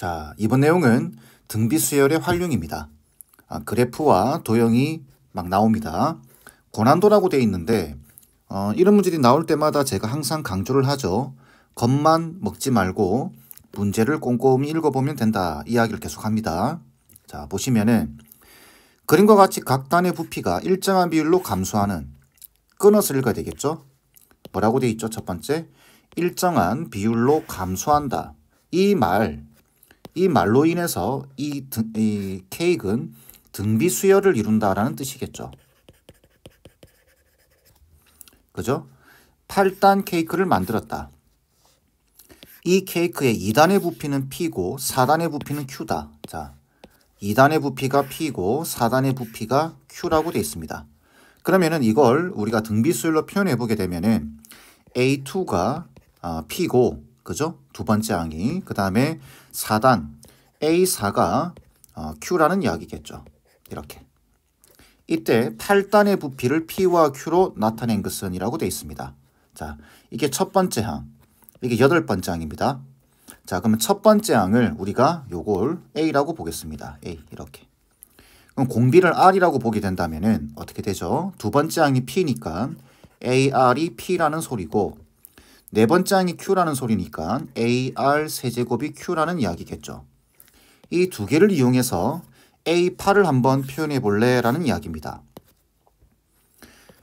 자, 이번 내용은 등비수열의 활용입니다. 그래프와 도형이 막 나옵니다. 고난도라고 되어 있는데 이런 문제들이 나올 때마다 제가 항상 강조를 하죠. 겁만 먹지 말고 문제를 꼼꼼히 읽어보면 된다. 이야기를 계속합니다. 자, 보시면은 그림과 같이 각 단의 부피가 일정한 비율로 감소하는, 끊어서 읽어야 되겠죠? 뭐라고 되어 있죠? 첫 번째, 일정한 비율로 감소한다. 이 말로 인해서 이 케이크는 등비 수열을 이룬다라는 뜻이겠죠. 그죠? 8단 케이크를 만들었다. 이 케이크의 2단의 부피는 P고 4단의 부피는 Q다. 자, 2단의 부피가 P고 4단의 부피가 Q라고 되어 있습니다. 그러면은 이걸 우리가 등비 수열로 표현해 보게 되면은 A2가 P고, 그죠? 두 번째 항이. 그 다음에 4단 A4가 Q라는 이야기겠죠. 이렇게. 이때 8단의 부피를 P와 Q로 나타낸 것은 이라고 되어 있습니다. 자, 이게 첫 번째 항. 이게 8번째 항입니다. 자, 그러면 첫 번째 항을 우리가 요걸 A라고 보겠습니다. A, 이렇게. 그럼 공비를 R이라고 보게 된다면은 어떻게 되죠? 두 번째 항이 P니까 AR이 P라는 소리고, 네 번째 항이 Q라는 소리니까 AR 세제곱이 Q라는 이야기겠죠. 이 두 개를 이용해서 A8을 한번 표현해 볼래? 라는 이야기입니다.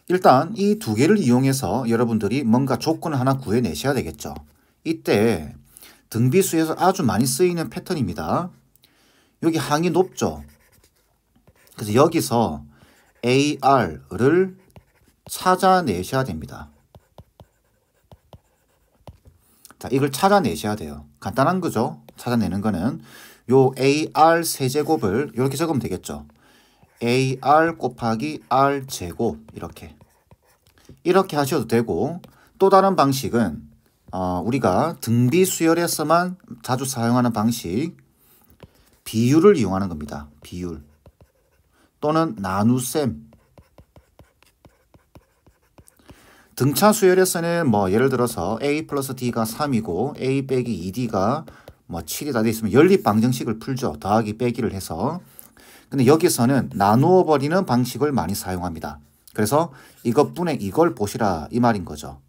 일단 이 두 개를 이용해서 여러분들이 뭔가 조건을 하나 구해내셔야 되겠죠. 이때 등비수에서 아주 많이 쓰이는 패턴입니다. 여기 항이 높죠. 그래서 여기서 AR을 찾아내셔야 됩니다. 자, 이걸 찾아내셔야 돼요. 간단한 거죠. 찾아내는 거는 요 AR 세제곱을 이렇게 적으면 되겠죠. AR 곱하기 R 제곱, 이렇게 하셔도 되고, 또 다른 방식은 우리가 등비 수열에서만 자주 사용하는 방식, 비율을 이용하는 겁니다. 비율 또는 나눗셈. 등차 수열에서는 뭐 예를 들어서 A 플러스 D가 3이고 A 빼기 2D가 뭐 7이 다 돼 있으면 연립 방정식을 풀죠. 더하기 빼기를 해서. 근데 여기서는 나누어 버리는 방식을 많이 사용합니다. 그래서 이것분의 이걸 보시라 이 말인 거죠.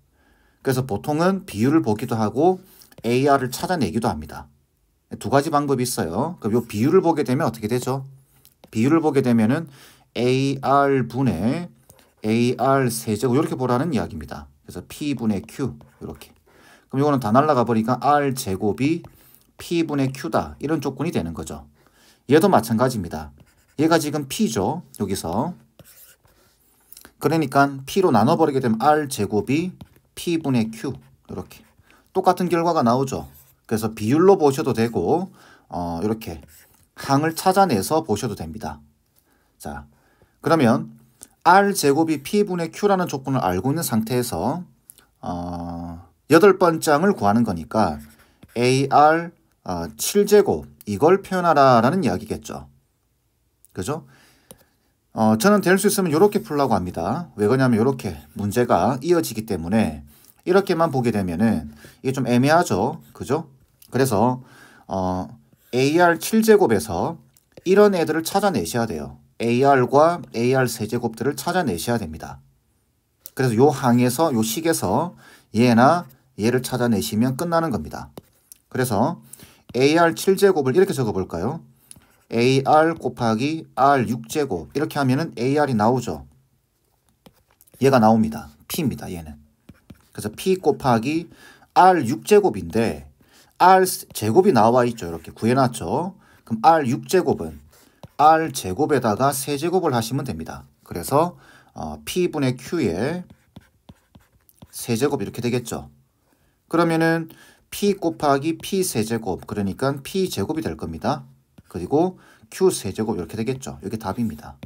그래서 보통은 비율을 보기도 하고 AR을 찾아내기도 합니다. 두 가지 방법이 있어요. 그럼 요 비율을 보게 되면 어떻게 되죠? 비율을 보게 되면은 AR분의 AR 세제곱 이렇게 보라는 이야기입니다. 그래서 P분의 Q 이렇게. 그럼 이거는 다 날라가 버리니까 R 제곱이 P분의 Q다. 이런 조건이 되는 거죠. 얘도 마찬가지입니다. 얘가 지금 P죠. 여기서. 그러니까 P로 나눠버리게 되면 R 제곱이 P분의 Q 이렇게. 똑같은 결과가 나오죠. 그래서 비율로 보셔도 되고 이렇게 항을 찾아내서 보셔도 됩니다. 자, 그러면 R 제곱이 P분의 Q라는 조건을 알고 있는 상태에서 8번째 항을 구하는 거니까 AR 7제곱 이걸 표현하라 라는 이야기겠죠. 그죠? 저는 될 수 있으면 이렇게 풀려고 합니다. 왜 그러냐면 이렇게 문제가 이어지기 때문에 이렇게만 보게 되면은 이게 좀 애매하죠. 그죠? 그래서 AR 7제곱에서 이런 애들을 찾아내셔야 돼요. AR과 AR 세제곱들을 찾아내셔야 됩니다. 그래서 요 항에서 요 식에서 얘나 얘를 찾아내시면 끝나는 겁니다. 그래서 AR 7제곱을 이렇게 적어볼까요? AR 곱하기 R 6제곱 이렇게 하면은 AR이 나오죠. 얘가 나옵니다. P입니다. 얘는. 그래서 P 곱하기 R 6제곱인데 R 제곱이 나와 있죠. 이렇게 구해놨죠. 그럼 R 6제곱은 R 제곱에다가 세제곱을 하시면 됩니다. 그래서 P분의 Q에 세제곱 이렇게 되겠죠. 그러면은 P 곱하기 P 세제곱 그러니까 P 제곱이 될 겁니다. 그리고 Q 세제곱 이렇게 되겠죠. 이게 답입니다.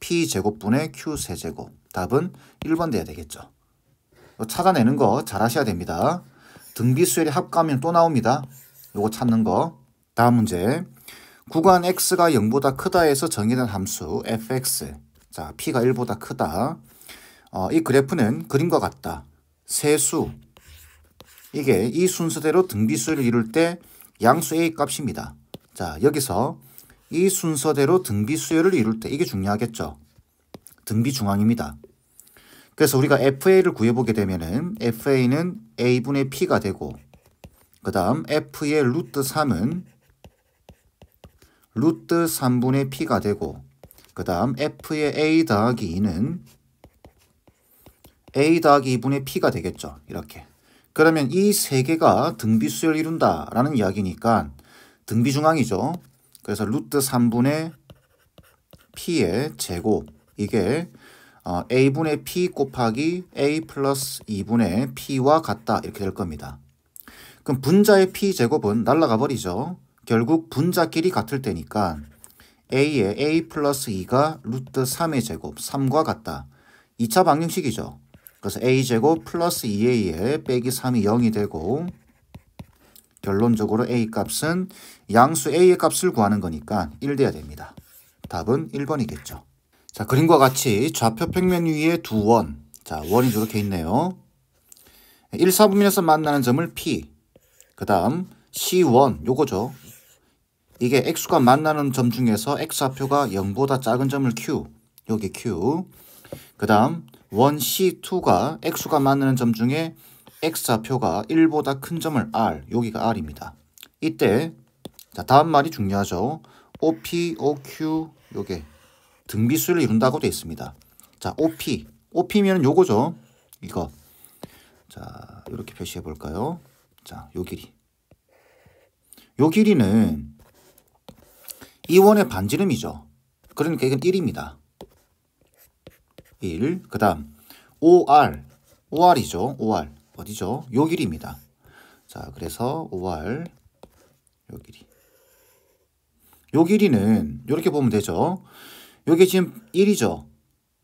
P 제곱분의 Q 세제곱. 답은 1번 돼야 되겠죠. 찾아내는 거 잘 하셔야 됩니다. 등비수열이 합가하면 또 나옵니다. 요거 찾는 거. 다음 문제. 구간 x가 0보다 크다 해서 정의된 함수 fx. 자, p가 1보다 크다. 이 그래프는 그림과 같다. 세수. 이게 이 순서대로 등비수열을 이룰 때 양수 A 값입니다. 자, 여기서 이 순서대로 등비 수열을 이룰 때 이게 중요하겠죠. 등비 중앙입니다. 그래서 우리가 FA를 구해보게 되면은 FA는 A분의 P가 되고 그 다음 F의 루트 3은 루트 3분의 P가 되고 그 다음 F의 A 더하기 2는 A 더하기 2분의 P가 되겠죠. 이렇게. 그러면 이 세 개가 등비수열을 이룬다라는 이야기니까 등비중앙이죠. 그래서 루트 3분의 P의 제곱 이게 A분의 P 곱하기 A 플러스 2분의 P와 같다 이렇게 될 겁니다. 그럼 분자의 P제곱은 날아가 버리죠. 결국 분자끼리 같을 때니까 A의 A 플러스 2가 루트 3의 제곱 3과 같다. 2차 방정식이죠. 그래서 A제곱 플러스 2A에 빼기 3이 0이 되고 결론적으로 A 값은 양수 A의 값을 구하는 거니까 1 돼야 됩니다. 답은 1번이겠죠. 자, 그림과 같이 좌표 평면 위에 두 원. 자, 원이 이렇게 있네요. 1, 4분면에서 만나는 점을 P. 그 다음 C1 요거죠. 이게 X가 만나는 점 중에서 X좌표가 0보다 작은 점을 Q. 여기 Q. 그 다음 원 C2가 X가 만나는 점 중에 X좌표가 1보다 큰 점을 R. 여기가 R입니다. 이때 자, 다음 말이 중요하죠. OP, OQ 요게 등비수를 이룬다고 되어 있습니다. 자, OP. OP면 요거죠. 이거. 자, 이렇게 표시해 볼까요? 자, 요 길이. 요 길이는 이 원의 반지름이죠. 그러니까 이건 1입니다. 1. 그 다음 OR. OR이죠. OR. 어디죠? 요 길이입니다. 자, 그래서 OR. 요 길이. 요 길이는 이렇게 보면 되죠. 요게 지금 1이죠.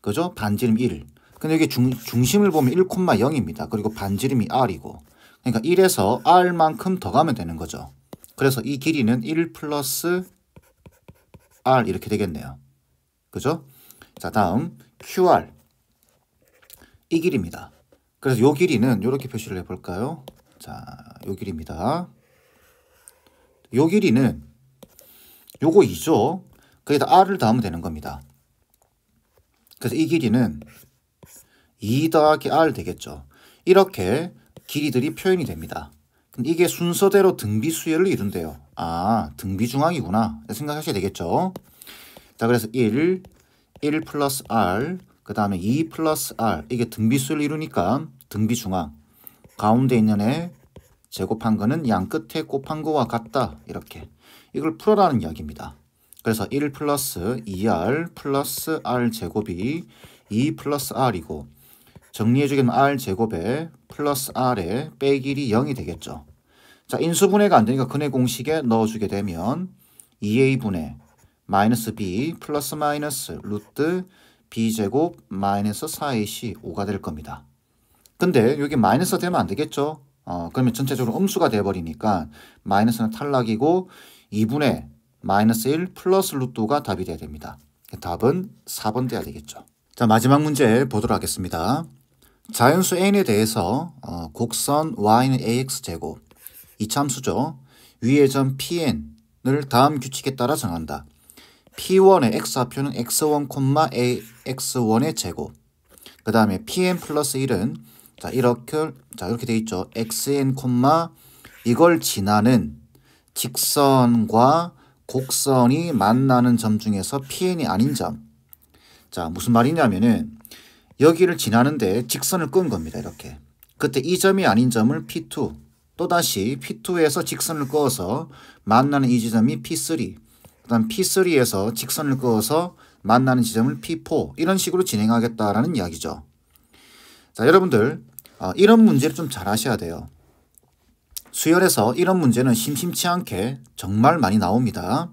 그죠? 반지름 1. 근데 여기 중심을 보면 1,0입니다. 그리고 반지름이 R이고. 그러니까 1에서 R만큼 더 가면 되는 거죠. 그래서 이 길이는 1 플러스 R 이렇게 되겠네요. 그죠? 자, 다음 QR. 이 길입니다. 그래서 요 길이는 이렇게 표시를 해볼까요? 자, 요 길입니다. 요 길이는 요거 2죠. 거기다 R을 더하면 되는 겁니다. 그래서 이 길이는 2 더하기 R 되겠죠. 이렇게 길이들이 표현이 됩니다. 이게 순서대로 등비수열을 이룬대요. 아, 등비중앙이구나 생각하셔야 되겠죠. 자, 그래서 1 플러스 R, 그 다음에 2 플러스 R. 이게 등비수열을 이루니까 등비중앙. 가운데 있는 애 제곱한 거는 양 끝에 곱한 거와 같다. 이렇게. 이걸 풀어라는 이야기입니다. 그래서 1 플러스 2R 플러스 R 제곱이 2 플러스 R이고 정리해주기는 R 제곱에 플러스 R에 빼기이 0이 되겠죠. 자, 인수분해가 안 되니까 근해 공식에 넣어주게 되면 2A분의 마이너스 B 플러스 마이너스 루트 B제곱 마이너스 4AC 5가 될 겁니다. 근데 여기 마이너스 되면 안 되겠죠. 그러면 전체적으로 음수가 돼버리니까 마이너스는 탈락이고 2분의 마이너스 1 플러스 루트 5가 답이 돼야 됩니다. 답은 4번 돼야 되겠죠. 자, 마지막 문제 보도록 하겠습니다. 자연수 n에 대해서 곡선 y는 ax제곱 이참수죠. 위의 점 pn을 다음 규칙에 따라 정한다. p1의 x좌표는 x1, ax1의 제곱. 그 다음에 pn 플러스 1은 이렇게 돼 있죠. xn, 이걸 지나는 직선과 곡선이 만나는 점 중에서 pn이 아닌 점. 자, 무슨 말이냐면은 여기를 지나는데 직선을 끈 겁니다. 이렇게. 그때 이 점이 아닌 점을 P2, 또다시 P2에서 직선을 그어서 만나는 이 지점이 P3, 그 다음 P3에서 직선을 그어서 만나는 지점을 P4, 이런 식으로 진행하겠다라는 이야기죠. 자, 여러분들 이런 문제를 좀 잘 하셔야 돼요. 수열에서 이런 문제는 심심치 않게 정말 많이 나옵니다.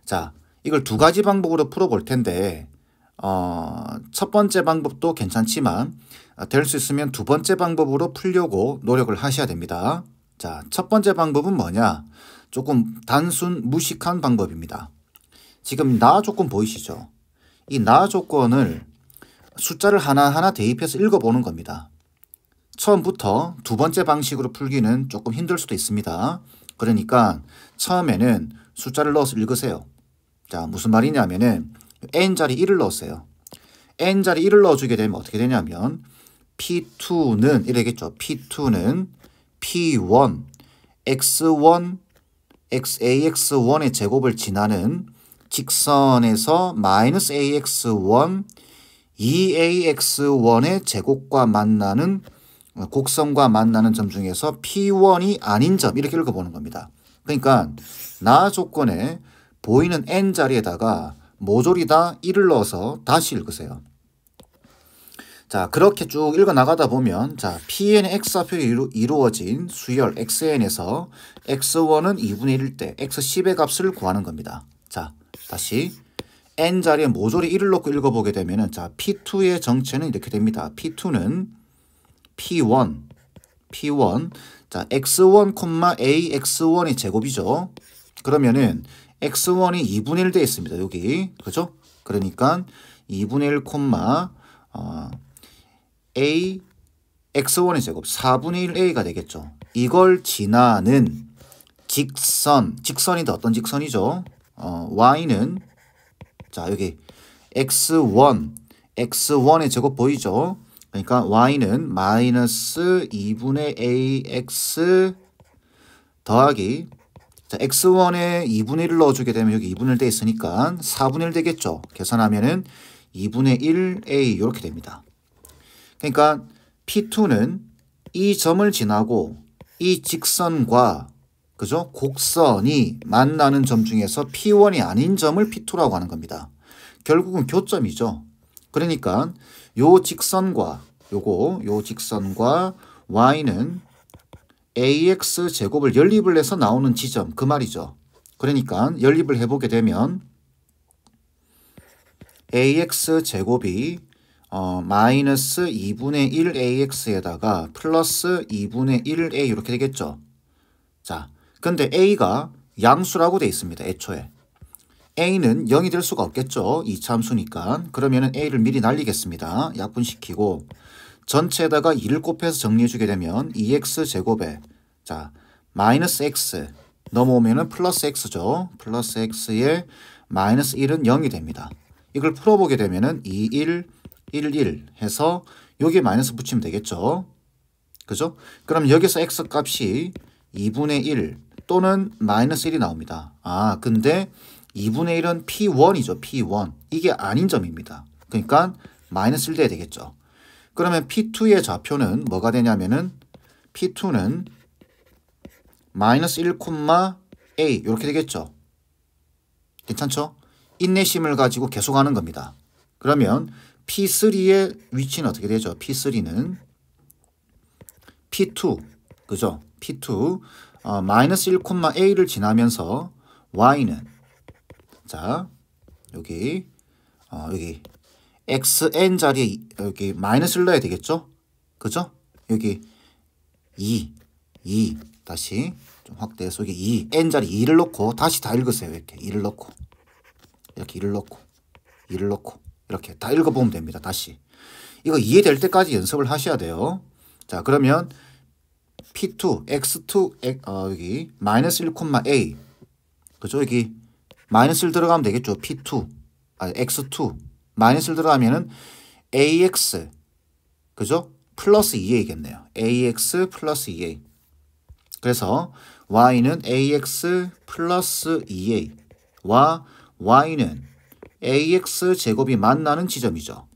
자, 이걸 두 가지 방법으로 풀어볼 텐데 첫 번째 방법도 괜찮지만 될 수 있으면 두 번째 방법으로 풀려고 노력을 하셔야 됩니다. 자, 첫 번째 방법은 뭐냐? 조금 단순 무식한 방법입니다. 지금 나 조건 보이시죠? 이 나 조건을 숫자를 하나하나 대입해서 읽어보는 겁니다. 처음부터 두 번째 방식으로 풀기는 조금 힘들 수도 있습니다. 그러니까 처음에는 숫자를 넣어서 읽으세요. 자, 무슨 말이냐면은 n자리 1을 넣었어요. n자리 1을 넣어주게 되면 어떻게 되냐면 P2는 이래겠죠. P2는 P1, X1, XAX1의 제곱을 지나는 직선에서 마이너스 AX1, 2AX1의 제곱과 만나는 곡선과 만나는 점 중에서 P1이 아닌 점 이렇게 읽어보는 겁니다. 그러니까 나 조건에 보이는 n자리에다가 모조리 다 1을 넣어서 다시 읽으세요. 자, 그렇게 쭉 읽어 나가다 보면 자, Pn의 x좌표로 이루어진 수열 xn에서 x1은 2분의 1일 때 x10의 값을 구하는 겁니다. 자, 다시 n자리에 모조리 1을 넣고 읽어보게 되면은 자, P2의 정체는 이렇게 됩니다. P2는 P1, 자, x1, a x1의 제곱이죠. 그러면은 x1이 2분의 1 되어 있습니다. 여기. 그죠? 그러니까 2분의 1, a x1의 제곱 4분의 1a가 되겠죠. 이걸 지나는 직선인데 어떤 직선이죠? y는 자, 여기 x1의 제곱 보이죠? 그러니까 y는 마이너스 2분의 ax 더하기 자, x1에 2분의 1을 넣어주게 되면 여기 2분의 1 돼 있으니까 4분의 1 되겠죠. 계산하면은 2분의 1a 이렇게 됩니다. 그러니까 P2는 이 점을 지나고 이 직선과 그죠? 곡선이 만나는 점 중에서 P1이 아닌 점을 P2라고 하는 겁니다. 결국은 교점이죠. 그러니까 요 직선과 요 직선과 y는 ax 제곱을 연립을 해서 나오는 지점 그 말이죠. 그러니까 연립을 해보게 되면 ax 제곱이 마이너스 2분의 1 ax에다가 플러스 2분의 1a 이렇게 되겠죠. 자, 근데 a가 양수라고 돼 있습니다. 애초에. a는 0이 될 수가 없겠죠. 이차함수니까. 그러면은 a를 미리 날리겠습니다. 약분시키고 전체에다가 2를 곱해서 정리해주게 되면 2x 제곱에 자 마이너스 x 넘어오면은 플러스 x죠. 플러스 x에 마이너스 1은 0이 됩니다. 이걸 풀어보게 되면은 2, 1, 1, 1 해서 여기에 마이너스 붙이면 되겠죠. 그죠? 그럼 여기서 x 값이 2분의 1 또는 마이너스 1이 나옵니다. 아, 근데 2분의 1은 P1이죠. P1. 이게 아닌 점입니다. 그러니까 마이너스 1 돼야 되겠죠. 그러면 P2의 좌표는 뭐가 되냐면은 P2는 마이너스 1, a 이렇게 되겠죠. 괜찮죠? 인내심을 가지고 계속 하는 겁니다. 그러면 P3의 위치는 어떻게 되죠? P3는 P2, 그죠? P2 마이너스 1, a를 지나면서 y는 자 여기 xn 자리에 여기 마이너스를 넣어야 되겠죠? 그죠? 여기 2 다시 좀 확대해서 여기 2 n 자리 2를 넣고 다시 다 읽으세요. 이렇게 2를 넣고 이렇게 2를 넣고 이렇게 다 읽어보면 됩니다. 다시 이거 이해될 때까지 연습을 하셔야 돼요. 자, 그러면 P2 x2 여기 마이너스 1, a 그죠? 여기 마이너스 1 들어가면 되겠죠. P2 x2 마이너스 1 들어가면은 ax 그죠? 플러스 2a겠네요. ax 플러스 2a. 그래서 y는 ax 플러스 2a와 y는 ax 제곱이 만나는 지점이죠.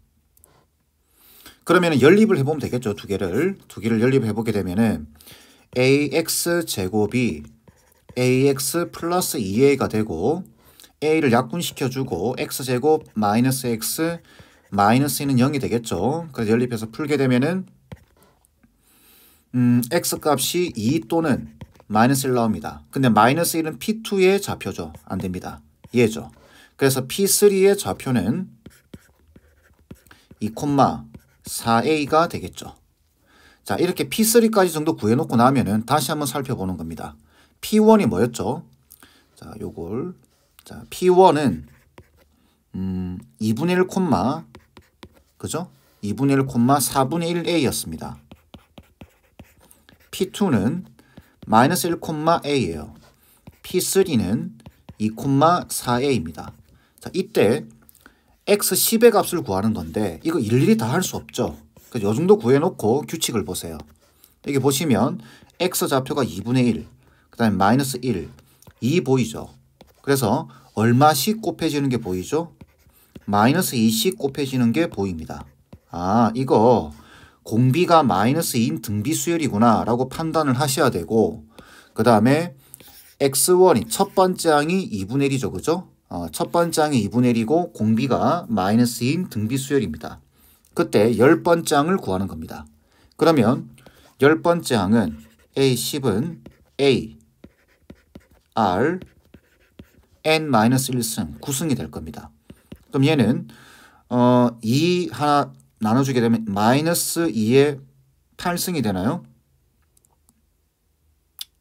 그러면 연립을 해보면 되겠죠. 두 개를 연립해 보게 되면은 ax 제곱이 ax 플러스 2a가 되고 a를 약분시켜주고 x제곱 마이너스 x 마이너스 2는 0이 되겠죠. 그래서 연립해서 풀게 되면은 x 값이 2 또는 마이너스 1 나옵니다. 근데 마이너스 1은 P2의 좌표죠. 안 됩니다. 얘죠. 그래서 P3의 좌표는 2, 4a가 되겠죠. 자, 이렇게 P3까지 정도 구해놓고 나면은 다시 한번 살펴보는 겁니다. P1이 뭐였죠? 자, 요걸 자, P1은 2분의 1, 그죠? 2분의 1, 4분의 1a였습니다. P2는 마이너스 1,a예요. P3는 2,4a입니다. 자, 이때 x 10의 값을 구하는 건데 이거 일일이 다 할 수 없죠. 그래서 이 정도 구해놓고 규칙을 보세요. 여기 보시면 x 좌표가 2분의 1, 그 다음에 마이너스 1, 2 보이죠. 그래서 얼마씩 곱해지는 게 보이죠? 마이너스 2씩 곱해지는 게 보입니다. 아, 이거 공비가 마이너스 2인 등비수열이구나 라고 판단을 하셔야 되고, 그 다음에 x1이 첫 번째 항이 2분의 1이죠. 그죠? 첫 번째 항이 2분의 1이고 공비가 마이너스 2인 등비수열입니다. 그때 10번째 항을 구하는 겁니다. 그러면 10번째 항은 A10은 A, R, N-1승, 9승이 될 겁니다. 그럼 얘는 2 하나 나눠주게 되면 마이너스 2의 8승이 되나요?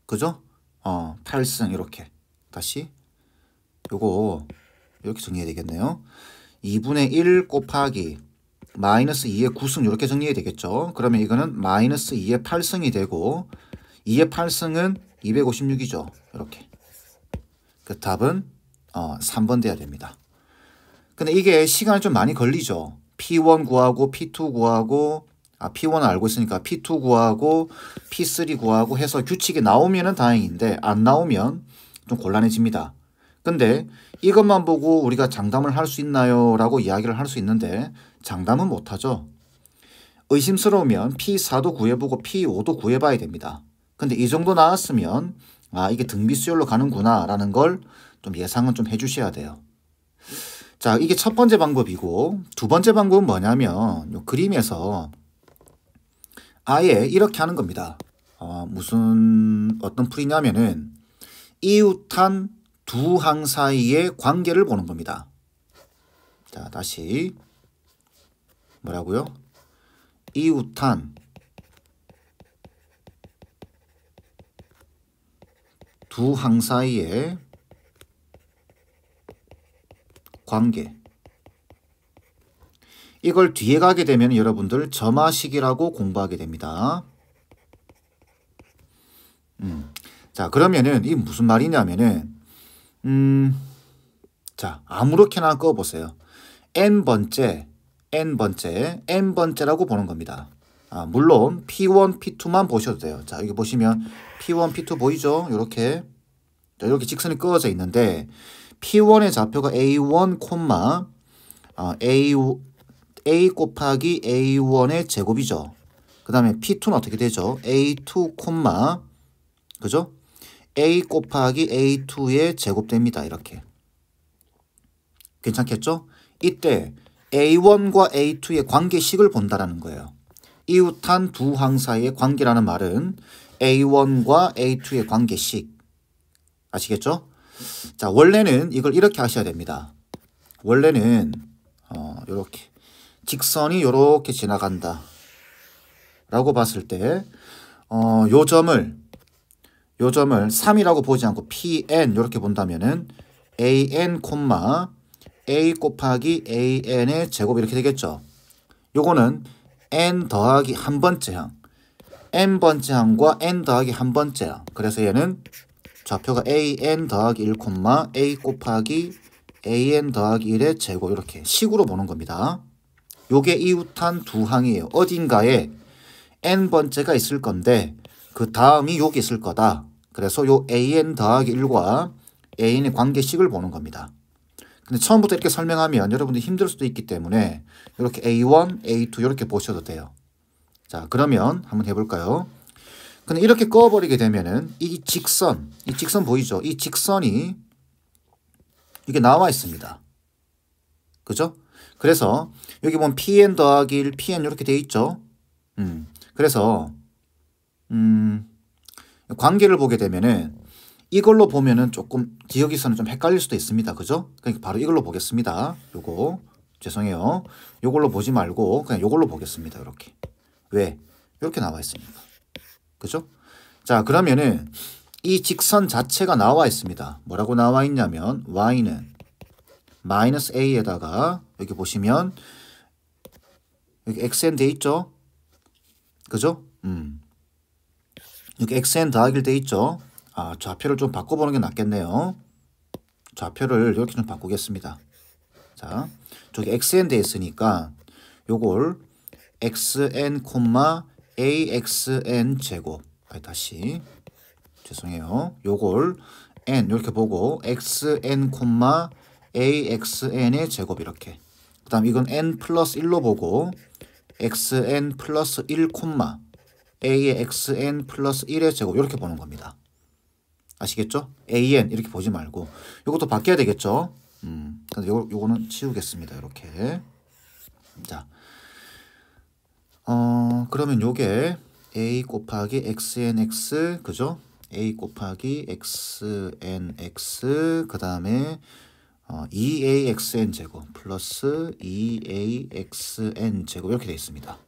그죠? 8승 이렇게. 다시 요거 이렇게 정리해야 되겠네요. 2분의 1 곱하기 마이너스 2의 9승 이렇게 정리해야 되겠죠. 그러면 이거는 마이너스 2의 8승이 되고 2의 8승은 256이죠. 이렇게. 그 답은 3번 돼야 됩니다. 근데 이게 시간이 좀 많이 걸리죠. P1 구하고 P2 구하고 P1은 알고 있으니까 P2 구하고 P3 구하고 해서 규칙이 나오면은 다행인데 안 나오면 좀 곤란해집니다. 근데 이것만 보고 우리가 장담을 할 수 있나요? 라고 이야기를 할 수 있는데 장담은 못하죠. 의심스러우면 P4도 구해보고 P5도 구해봐야 됩니다. 근데 이 정도 나왔으면 이게 등비수열로 가는구나 라는 걸 좀 예상은 좀 해주셔야 돼요. 자, 이게 첫 번째 방법이고 두 번째 방법은 뭐냐면 요 그림에서 아예 이렇게 하는 겁니다. 어떤 풀이냐면은 이웃한 두 항 사이의 관계를 보는 겁니다. 자, 다시 뭐라고요? 이웃한 두 항 사이의 관계. 이걸 뒤에 가게 되면 여러분들 점화식이라고 공부하게 됩니다. 자, 그러면은 이게 무슨 말이냐면은 자, 아무렇게나 꺼보세요. n번째라고 보는 겁니다. 물론 P1, P2만 보셔도 돼요. 자, 여기 보시면 P1, P2 보이죠? 이렇게 직선이 그어져 있는데 P1의 좌표가 A1, A 곱하기 A1의 제곱이죠. 그 다음에 P2는 어떻게 되죠? A2, 그죠? A 곱하기 A2의 제곱됩니다. 이렇게. 괜찮겠죠? 이때 A1과 A2의 관계식을 본다라는 거예요. 이웃한 두 항 사이의 관계라는 말은 A1과 A2의 관계식. 아시겠죠? 자, 원래는 이걸 이렇게 하셔야 됩니다. 원래는 요렇게 직선이 요렇게 지나간다 라고 봤을 때 요 점을 3이라고 보지 않고 PN 요렇게 본다면은 AN, A 곱하기 AN의 제곱 이렇게 되겠죠. 요거는 N 더하기 한 번째 항, N번째 항과 N 더하기 한 번째 항. 그래서 얘는 좌표가 AN 더하기 1, A 곱하기 AN 더하기 1의 제곱 이렇게 식으로 보는 겁니다. 요게 이웃한 두 항이에요. 어딘가에 N번째가 있을 건데 그 다음이 여기 있을 거다. 그래서 요 AN 더하기 1과 AN의 관계식을 보는 겁니다. 근데 처음부터 이렇게 설명하면 여러분들이 힘들 수도 있기 때문에 이렇게 A1, A2 이렇게 보셔도 돼요. 자, 그러면 한번 해볼까요? 근데 이렇게 꺼버리게 되면은 이 직선 보이죠? 이 직선이 이게 나와 있습니다. 그죠? 그래서 여기 보면 PN 더하기 1, PN 이렇게 돼 있죠? 그래서 관계를 보게 되면은 이걸로 보면은 조금 기억에서는 좀 헷갈릴 수도 있습니다. 그죠? 그러니까 바로 이걸로 보겠습니다. 요거 죄송해요. 요걸로 보지 말고 그냥 요걸로 보겠습니다. 이렇게. 왜? 이렇게 나와 있으니까. 그죠? 자, 그러면은 이 직선 자체가 나와 있습니다. 뭐라고 나와 있냐면 y는 마이너스 a에다가 여기 보시면 여기 xn 돼 있죠? 그죠? 여기 xn 더하기로 돼 있죠. 좌표를 좀 바꿔보는 게 낫겠네요. 좌표를 이렇게 좀 바꾸겠습니다. 자, 저기 xn 돼 있으니까 요걸 xn, axn 제곱. 다시 죄송해요. 요걸 n 이렇게 보고 xn, axn의 제곱 이렇게. 그 다음 이건 n 플러스 1로 보고 xn 플러스 1, axn 플러스 1의 제곱 이렇게 보는 겁니다. 아시겠죠? an 이렇게 보지 말고 요것도 바뀌어야 되겠죠? 근데 요거는 치우겠습니다. 이렇게. 자, 그러면 요게 a 곱하기 xnx 그죠? a 곱하기 xnx 그 다음에 2axn 제곱 플러스 2axn 제곱 이렇게 되어 있습니다.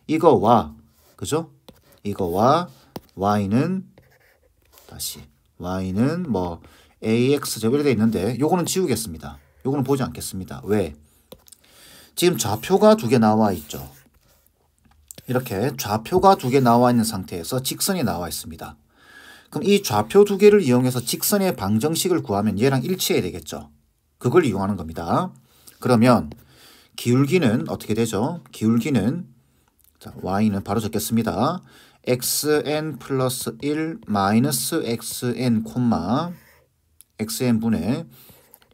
이거와 그죠? 이거와 y는 다시 y는 뭐 ax 제곱 이렇게 되어 있는데 요거는 지우겠습니다. 요거는 보지 않겠습니다. 왜? 지금 좌표가 두 개 나와 있죠. 이렇게 좌표가 두 개 나와 있는 상태에서 직선이 나와 있습니다. 그럼 이 좌표 두 개를 이용해서 직선의 방정식을 구하면 얘랑 일치해야 되겠죠. 그걸 이용하는 겁니다. 그러면 기울기는 어떻게 되죠? 기울기는 자, y는 바로 적겠습니다. xn 플러스 1 마이너스 xn xn 분의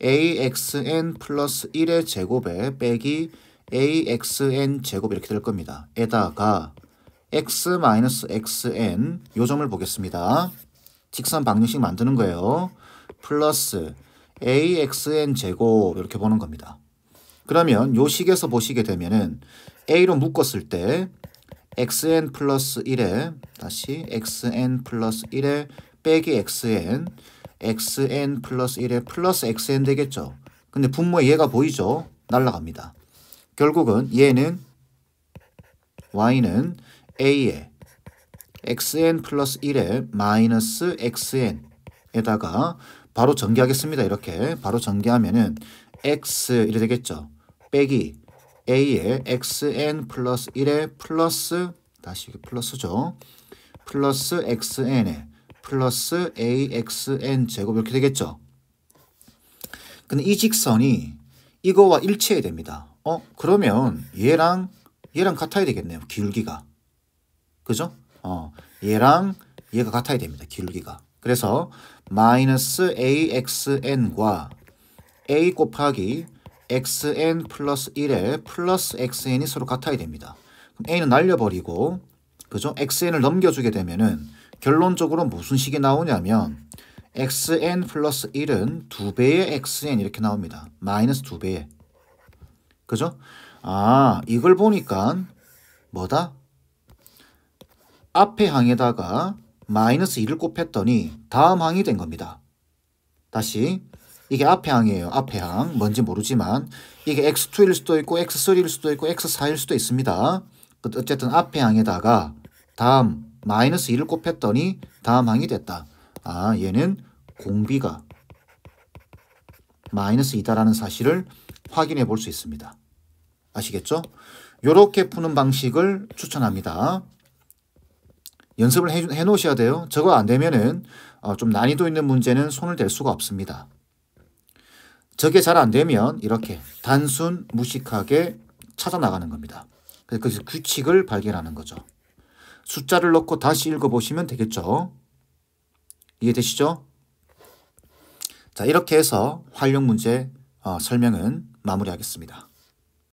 axn 플러스 1의 제곱에 빼기 axn 제곱 이렇게 될 겁니다. 에다가 x 마이너스 xn 요 점을 보겠습니다. 직선 방정식 만드는 거예요. 플러스 axn 제곱 이렇게 보는 겁니다. 그러면 요 식에서 보시게 되면은 a로 묶었을 때 xn 플러스 1에 다시 xn 플러스 1에 빼기 xn 플러스 1에 플러스 xn 되겠죠. 근데 분모에 얘가 보이죠? 날라갑니다. 결국은 얘는 y는 a에 xn 플러스 1에 마이너스 xn에다가 바로 전개하겠습니다. 이렇게 바로 전개하면은 x 이렇게 되겠죠. 빼기 a에 xn 플러스 1에 플러스 다시 플러스죠. 플러스 xn에 플러스 axn 제곱 이렇게 되겠죠. 근데 이 직선이 이거와 일치해야 됩니다. 그러면 얘랑 같아야 되겠네요. 기울기가. 그죠? 얘랑 얘가 같아야 됩니다. 기울기가. 그래서 마이너스 axn과 a 곱하기 xn 플러스 1에 플러스 xn이 서로 같아야 됩니다. 그럼 a는 날려버리고 그죠? xn을 넘겨주게 되면은 결론적으로 무슨 식이 나오냐면 xn 플러스 1은 2배의 xn 이렇게 나옵니다. 마이너스 2배. 그죠? 이걸 보니까 뭐다? 앞에 항에다가 마이너스 2를 곱했더니 다음 항이 된 겁니다. 다시 이게 앞에 항이에요. 앞에 항. 뭔지 모르지만 이게 x2일 수도 있고 x3일 수도 있고 x4일 수도 있습니다. 어쨌든 앞에 항에다가 다음 마이너스 2를 곱했더니 다음 항이 됐다. 얘는 공비가 마이너스 2다라는 사실을 확인해 볼 수 있습니다. 아시겠죠? 이렇게 푸는 방식을 추천합니다. 연습을 해 놓으셔야 돼요. 저거 안 되면은 좀 난이도 있는 문제는 손을 댈 수가 없습니다. 저게 잘 안 되면 이렇게 단순 무식하게 찾아 나가는 겁니다. 그래서 규칙을 발견하는 거죠. 숫자를 넣고 다시 읽어보시면 되겠죠. 이해되시죠? 자, 이렇게 해서 활용 문제 설명은 마무리하겠습니다.